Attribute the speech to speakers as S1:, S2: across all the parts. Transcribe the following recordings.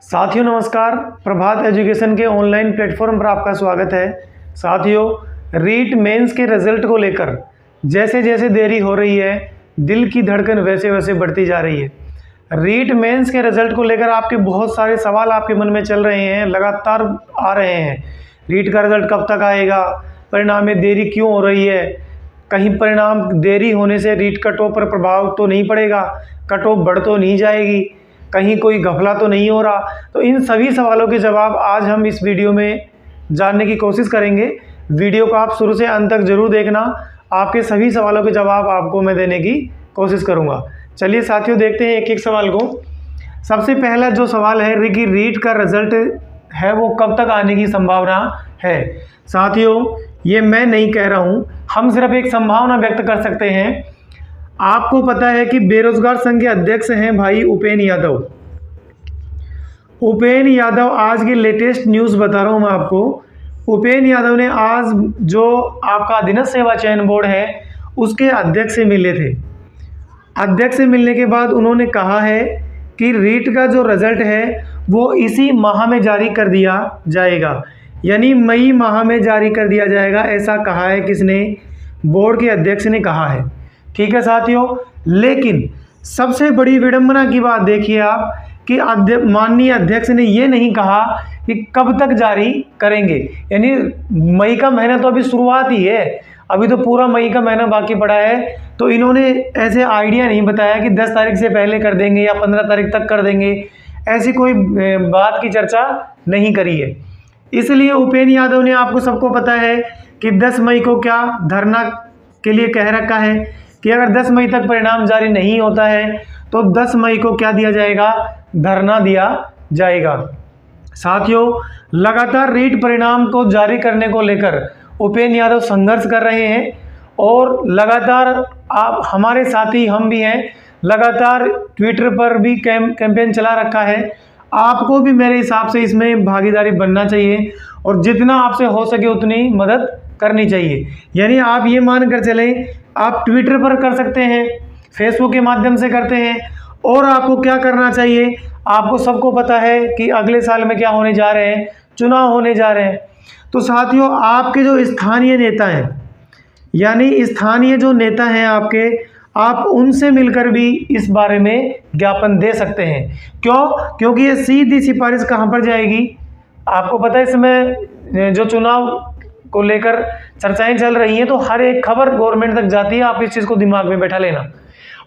S1: साथियों नमस्कार। प्रभात एजुकेशन के ऑनलाइन प्लेटफॉर्म पर आपका स्वागत है। साथियों, रीट मेंस के रिजल्ट को लेकर जैसे जैसे देरी हो रही है, दिल की धड़कन वैसे वैसे बढ़ती जा रही है। रीट मेंस के रिजल्ट को लेकर आपके बहुत सारे सवाल आपके मन में चल रहे हैं, लगातार आ रहे हैं। रीट का रिजल्ट कब तक आएगा, परिणाम में देरी क्यों हो रही है, कहीं परिणाम देरी होने से रीट कट ऑफ पर प्रभाव तो नहीं पड़ेगा, कट ऑफ बढ़ तो नहीं जाएगी, कहीं कोई घपला तो नहीं हो रहा। तो इन सभी सवालों के जवाब आज हम इस वीडियो में जानने की कोशिश करेंगे। वीडियो को आप शुरू से अंत तक जरूर देखना, आपके सभी सवालों के जवाब आपको मैं देने की कोशिश करूंगा। चलिए साथियों, देखते हैं एक एक सवाल को। सबसे पहला जो सवाल है कि रीट का रिजल्ट है वो कब तक आने की संभावना है। साथियों, ये मैं नहीं कह रहा हूँ, हम सिर्फ एक संभावना व्यक्त कर सकते हैं। आपको पता है कि बेरोजगार संघ के अध्यक्ष हैं भाई उपेंद्र यादव। उपेंद्र यादव आज की लेटेस्ट न्यूज़ बता रहा हूँ मैं आपको। उपेंद्र यादव ने आज जो आपका अधीनस्थ सेवा चयन बोर्ड है उसके अध्यक्ष से मिले थे। अध्यक्ष से मिलने के बाद उन्होंने कहा है कि रीट का जो रिजल्ट है वो इसी माह में जारी कर दिया जाएगा, यानी मई माह में जारी कर दिया जाएगा। ऐसा कहा है किसने? बोर्ड के अध्यक्ष ने कहा है। ठीक है साथियों, लेकिन सबसे बड़ी विडंबना की बात देखिए आप कि माननीय अध्यक्ष ने ये नहीं कहा कि कब तक जारी करेंगे, यानी मई का महीना तो अभी शुरुआत ही है, अभी तो पूरा मई का महीना बाकी पड़ा है। तो इन्होंने ऐसे आइडिया नहीं बताया कि 10 तारीख से पहले कर देंगे या 15 तारीख तक कर देंगे, ऐसी कोई बात की चर्चा नहीं करी है। इसलिए उपेंद्र यादव ने, आपको सबको पता है कि 10 मई को क्या धरना के लिए कह रखा है कि अगर 10 मई तक परिणाम जारी नहीं होता है तो 10 मई को क्या दिया जाएगा? धरना दिया जाएगा। साथियों, लगातार रीट परिणाम को जारी करने को लेकर उपेंद्र यादव संघर्ष कर रहे हैं और लगातार आप हमारे साथी हम भी हैं, लगातार ट्विटर पर भी कैंपेन चला रखा है। आपको भी मेरे हिसाब से इसमें भागीदारी बनना चाहिए और जितना आपसे हो सके उतनी मदद करनी चाहिए। यानी आप ये मान कर चलें, आप ट्विटर पर कर सकते हैं, फेसबुक के माध्यम से करते हैं। और आपको क्या करना चाहिए? आपको सबको पता है कि अगले साल में क्या होने जा रहे हैं, चुनाव होने जा रहे हैं। तो साथियों, आपके जो स्थानीय नेता हैं, यानी स्थानीय जो नेता हैं आपके, आप उनसे मिलकर भी इस बारे में ज्ञापन दे सकते हैं। क्यों? क्योंकि ये सीधी सिफारिश कहाँ पर जाएगी? आपको पता है इसमें जो चुनाव को लेकर चर्चाएं चल रही हैं तो हर एक खबर गवर्नमेंट तक जाती है। आप इस चीज़ को दिमाग में बैठा लेना।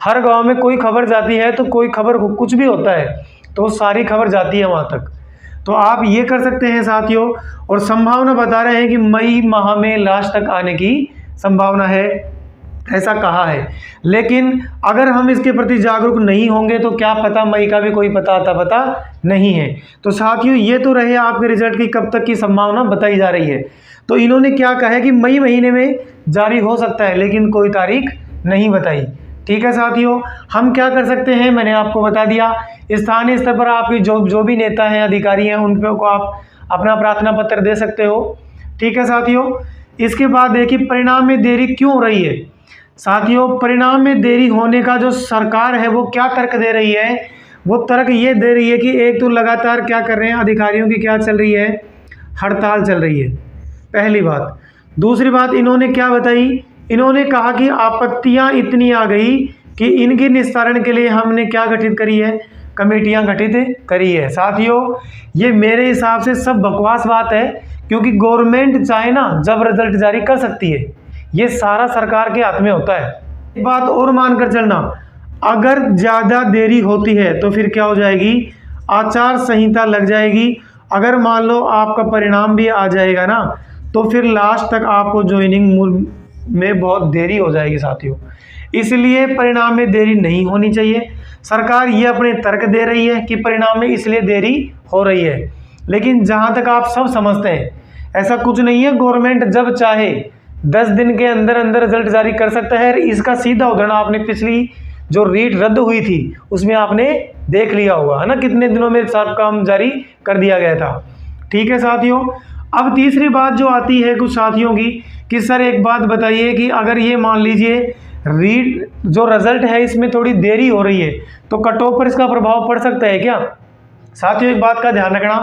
S1: हर गांव में कोई खबर जाती है तो कोई खबर कुछ भी होता है तो सारी खबर जाती है वहां तक। तो आप ये कर सकते हैं साथियों, और संभावना बता रहे हैं कि मई माह में लास्ट तक आने की संभावना है, ऐसा कहा है। लेकिन अगर हम इसके प्रति जागरूक नहीं होंगे तो क्या पता मई का भी कोई पता नहीं है। तो साथियों, ये तो रहे आपके रिजल्ट की कब तक की संभावना बताई जा रही है। तो इन्होंने क्या कहा है कि मई महीने में जारी हो सकता है, लेकिन कोई तारीख नहीं बताई। ठीक है साथियों, हम क्या कर सकते हैं मैंने आपको बता दिया। स्थानीय स्तर पर आपके जो भी नेता हैं, अधिकारी हैं, उन को आप अपना प्रार्थना पत्र दे सकते हो। ठीक है साथियों, इसके बाद देखिए परिणाम में देरी क्यों हो रही है। साथियों, परिणाम में देरी होने का जो सरकार है वो क्या तर्क दे रही है? वो तर्क ये दे रही है कि एक तो लगातार क्या कर रहे हैं, अधिकारियों की क्या चल रही है, हड़ताल चल रही है, पहली बात। दूसरी बात इन्होंने क्या बताई? इन्होंने कहा कि आपत्तियां इतनी आ गई कि इनके निस्तारण के लिए हमने क्या गठित करी है? कमेटियां गठित करी है। साथियों, ये मेरे हिसाब से सब बकवास बात है, क्योंकि गवर्नमेंट चाहे ना जब रिजल्ट जारी कर सकती है, ये सारा सरकार के हाथ में होता है। एक बात और मानकर चलना, अगर ज़्यादा देरी होती है तो फिर क्या हो जाएगी? आचार संहिता लग जाएगी। अगर मान लो आपका परिणाम भी आ जाएगा ना, तो फिर लास्ट तक आपको ज्वाइनिंग में बहुत देरी हो जाएगी साथियों। इसलिए परिणाम में देरी नहीं होनी चाहिए। सरकार ये अपने तर्क दे रही है कि परिणाम में इसलिए देरी हो रही है, लेकिन जहाँ तक आप सब समझते हैं ऐसा कुछ नहीं है। गवर्नमेंट जब चाहे 10 दिन के अंदर अंदर रिजल्ट जारी कर सकता है। इसका सीधा उदाहरण आपने पिछली जो रीट रद्द हुई थी उसमें आपने देख लिया होगा, है ना, कितने दिनों में सब काम जारी कर दिया गया था। ठीक है साथियों, अब तीसरी बात जो आती है कुछ साथियों की कि सर एक बात बताइए कि अगर ये मान लीजिए रीट जो रिजल्ट है इसमें थोड़ी देरी हो रही है तो कट ऑफ पर इसका प्रभाव पड़ सकता है क्या? साथियों एक बात का ध्यान रखना,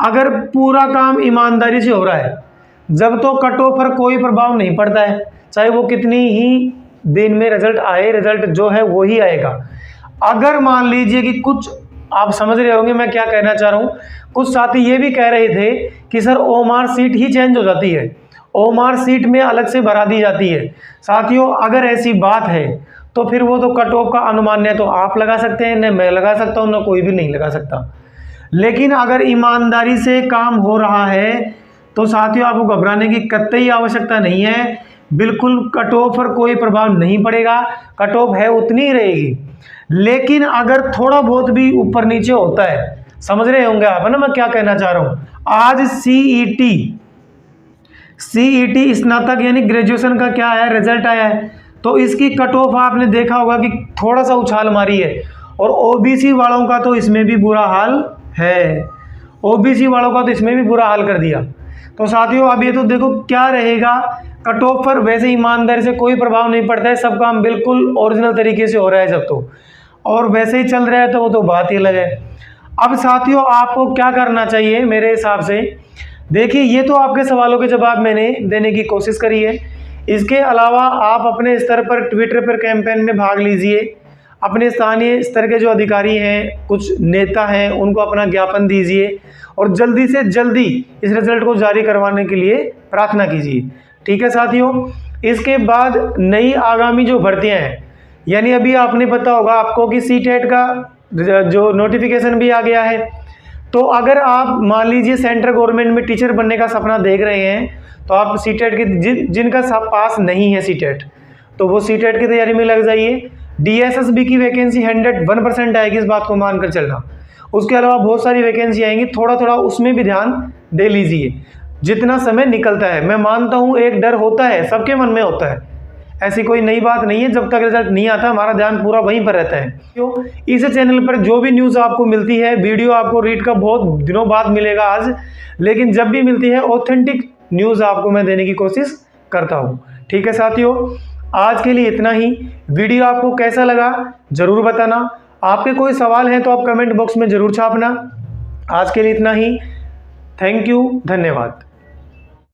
S1: अगर पूरा काम ईमानदारी से हो रहा है जब तो कट ऑफ पर कोई प्रभाव नहीं पड़ता है, चाहे वो कितनी ही दिन में रिजल्ट आए, रिजल्ट जो है वो ही आएगा। अगर मान लीजिए कि कुछ, आप समझ रहे होंगे मैं क्या कहना चाह रहा हूँ, कुछ साथी ये भी कह रहे थे कि सर ओमार सीट ही चेंज हो जाती है, ओमार सीट में अलग से भरा दी जाती है। साथियों अगर ऐसी बात है तो फिर वो तो कट ऑफ का अनुमान है तो आप लगा सकते हैं, न मैं लगा सकता हूँ, न कोई भी नहीं लगा सकता। लेकिन अगर ईमानदारी से काम हो रहा है तो साथियों आपको घबराने की कतई आवश्यकता नहीं है। बिल्कुल कट ऑफ पर कोई प्रभाव नहीं पड़ेगा, कट ऑफ है उतनी ही रहेगी। लेकिन अगर थोड़ा बहुत भी ऊपर नीचे होता है, समझ रहे होंगे आप है ना मैं क्या कहना चाह रहा हूँ। आज सीईटी स्नातक यानी ग्रेजुएशन का क्या है रिजल्ट आया है, तो इसकी कट ऑफ आपने देखा होगा कि थोड़ा सा उछाल मारी है। और ओबीसी वालों का तो इसमें भी बुरा हाल है, ओबीसी वालों का तो इसमें भी बुरा हाल कर दिया। तो साथियों अब ये तो देखो क्या रहेगा, कट ऑफ पर वैसे ईमानदारी से कोई प्रभाव नहीं पड़ता है, सब काम बिल्कुल ओरिजिनल तरीके से हो रहा है जब तो, और वैसे ही चल रहा है तो वो तो बात ही अलग है। अब साथियों आपको क्या करना चाहिए मेरे हिसाब से, देखिए ये तो आपके सवालों के जवाब मैंने देने की कोशिश करी है। इसके अलावा आप अपने स्तर पर ट्विटर पर कैंपेन में भाग लीजिए, अपने स्थानीय स्तर के जो अधिकारी हैं, कुछ नेता हैं, उनको अपना ज्ञापन दीजिए और जल्दी से जल्दी इस रिजल्ट को जारी करवाने के लिए प्रार्थना कीजिए। ठीक है साथियों, इसके बाद नई आगामी जो भर्तियां हैं, यानी अभी आपने पता होगा आपको कि सीटेट का जो नोटिफिकेशन भी आ गया है। तो अगर आप मान लीजिए सेंट्रल गवर्नमेंट में टीचर बनने का सपना देख रहे हैं तो आप सीटेट की जिनका पास नहीं है सीटेट, तो वो सीटेट की तैयारी में लग जाइए। डीएसएसबी की वैकेंसी 101% आएगी, इस बात को मानकर चलना। उसके अलावा बहुत सारी वैकेंसी आएंगी, थोड़ा थोड़ा उसमें भी ध्यान दे लीजिए जितना समय निकलता है। मैं मानता हूँ एक डर होता है, सबके मन में होता है, ऐसी कोई नई बात नहीं है। जब तक रिजल्ट नहीं आता हमारा ध्यान पूरा वहीं पर रहता है। क्यों, इस चैनल पर जो भी न्यूज़ आपको मिलती है, वीडियो आपको रीड का बहुत दिनों बाद मिलेगा आज, लेकिन जब भी मिलती है ऑथेंटिक न्यूज़ आपको मैं देने की कोशिश करता हूँ। ठीक है साथियों, आज के लिए इतना ही। वीडियो आपको कैसा लगा ज़रूर बताना, आपके कोई सवाल हैं तो आप कमेंट बॉक्स में ज़रूर छापना। आज के लिए इतना ही, थैंक यू, धन्यवाद।